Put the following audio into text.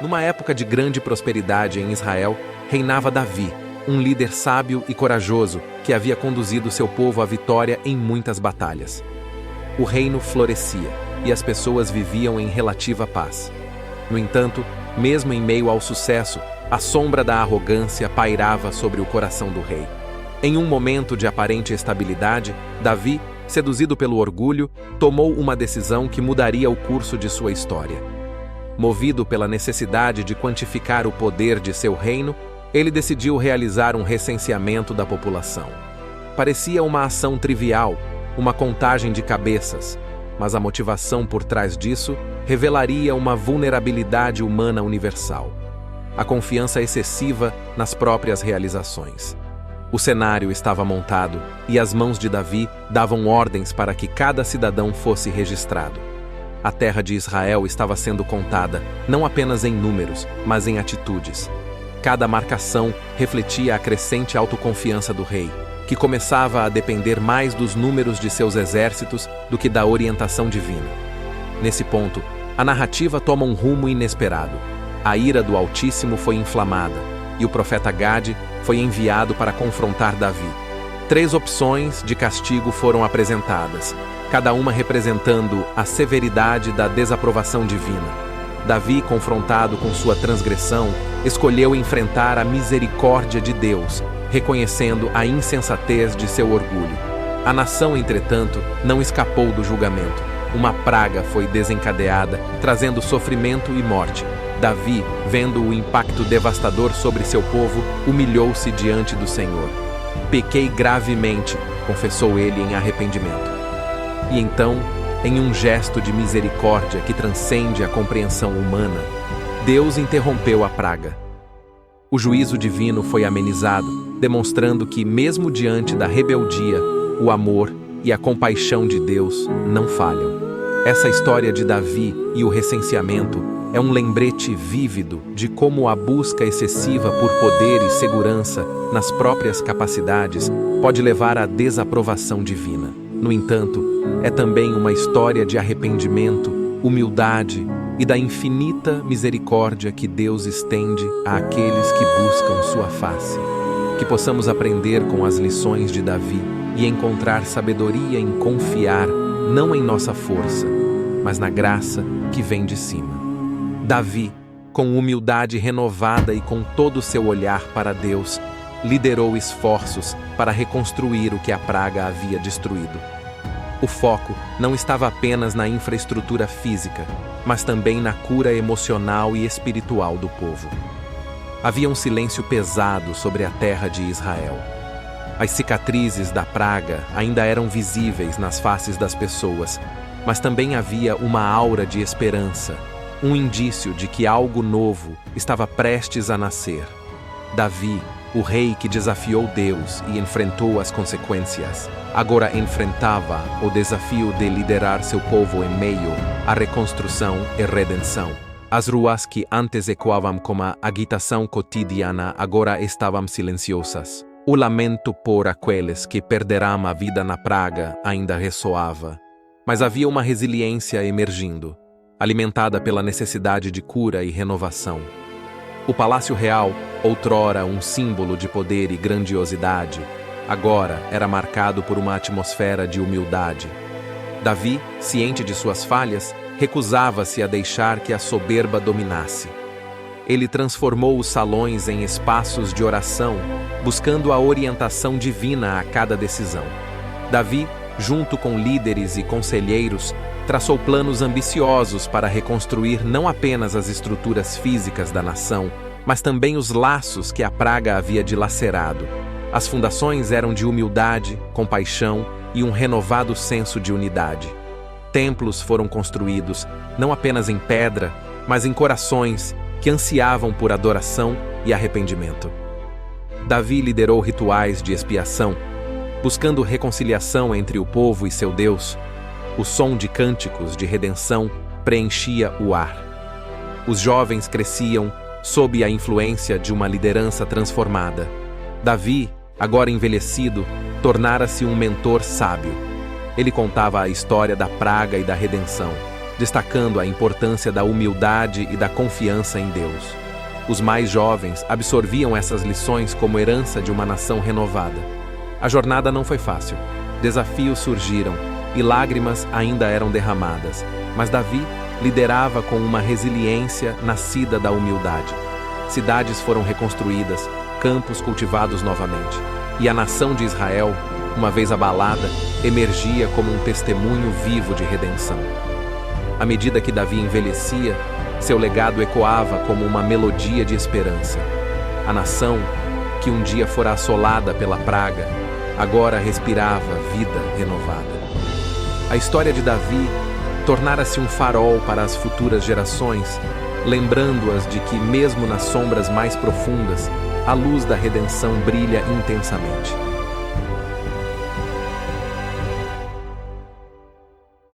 Numa época de grande prosperidade em Israel, reinava Davi, um líder sábio e corajoso que havia conduzido seu povo à vitória em muitas batalhas. O reino florescia e as pessoas viviam em relativa paz. No entanto, mesmo em meio ao sucesso, a sombra da arrogância pairava sobre o coração do rei. Em um momento de aparente estabilidade, Davi, seduzido pelo orgulho, tomou uma decisão que mudaria o curso de sua história. Movido pela necessidade de quantificar o poder de seu reino, ele decidiu realizar um recenseamento da população. Parecia uma ação trivial, uma contagem de cabeças, mas a motivação por trás disso revelaria uma vulnerabilidade humana universal: a confiança excessiva nas próprias realizações. O cenário estava montado e as mãos de Davi davam ordens para que cada cidadão fosse registrado. A terra de Israel estava sendo contada, não apenas em números, mas em atitudes. Cada marcação refletia a crescente autoconfiança do rei, que começava a depender mais dos números de seus exércitos do que da orientação divina. Nesse ponto, a narrativa toma um rumo inesperado. A ira do Altíssimo foi inflamada, e o profeta Gade foi enviado para confrontar Davi. 3 opções de castigo foram apresentadas, cada uma representando a severidade da desaprovação divina. Davi, confrontado com sua transgressão, escolheu enfrentar a misericórdia de Deus, reconhecendo a insensatez de seu orgulho. A nação, entretanto, não escapou do julgamento. Uma praga foi desencadeada, trazendo sofrimento e morte. Davi, vendo o impacto devastador sobre seu povo, humilhou-se diante do Senhor. Pequei gravemente, confessou ele em arrependimento. E então, em um gesto de misericórdia que transcende a compreensão humana, Deus interrompeu a praga. O juízo divino foi amenizado, demonstrando que, mesmo diante da rebeldia, o amor e a compaixão de Deus não falham. Essa história de Davi e o recenseamento é um lembrete vívido de como a busca excessiva por poder e segurança nas próprias capacidades pode levar à desaprovação divina. No entanto, é também uma história de arrependimento, humildade e da infinita misericórdia que Deus estende àqueles que buscam sua face. Que possamos aprender com as lições de Davi e encontrar sabedoria em confiar não em nossa força, mas na graça que vem de cima. Davi, com humildade renovada e com todo o seu olhar para Deus, liderou esforços para reconstruir o que a praga havia destruído. O foco não estava apenas na infraestrutura física, mas também na cura emocional e espiritual do povo. Havia um silêncio pesado sobre a terra de Israel. As cicatrizes da praga ainda eram visíveis nas faces das pessoas, mas também havia uma aura de esperança, um indício de que algo novo estava prestes a nascer. Davi, o rei que desafiou Deus e enfrentou as consequências, agora enfrentava o desafio de liderar seu povo em meio à reconstrução e redenção. As ruas que antes ecoavam como a agitação cotidiana agora estavam silenciosas. O lamento por aqueles que perderão a vida na praga ainda ressoava. Mas havia uma resiliência emergindo, alimentada pela necessidade de cura e renovação. O Palácio Real, outrora um símbolo de poder e grandiosidade, agora era marcado por uma atmosfera de humildade. Davi, ciente de suas falhas, recusava-se a deixar que a soberba dominasse. Ele transformou os salões em espaços de oração, buscando a orientação divina a cada decisão. Davi, junto com líderes e conselheiros, traçou planos ambiciosos para reconstruir não apenas as estruturas físicas da nação, mas também os laços que a praga havia dilacerado. As fundações eram de humildade, compaixão e um renovado senso de unidade. Templos foram construídos, não apenas em pedra, mas em corações que ansiavam por adoração e arrependimento. Davi liderou rituais de expiação, buscando reconciliação entre o povo e seu Deus. O som de cânticos de redenção preenchia o ar. Os jovens cresciam sob a influência de uma liderança transformada. Davi, agora envelhecido, tornara-se um mentor sábio. Ele contava a história da praga e da redenção, destacando a importância da humildade e da confiança em Deus. Os mais jovens absorviam essas lições como herança de uma nação renovada. A jornada não foi fácil. Desafios surgiram e lágrimas ainda eram derramadas, mas Davi liderava com uma resiliência nascida da humildade. Cidades foram reconstruídas, campos cultivados novamente, e a nação de Israel, uma vez abalada, emergia como um testemunho vivo de redenção. À medida que Davi envelhecia, seu legado ecoava como uma melodia de esperança. A nação, que um dia fora assolada pela praga, agora respirava vida renovada. A história de Davi tornara-se um farol para as futuras gerações, lembrando-as de que, mesmo nas sombras mais profundas, a luz da redenção brilha intensamente.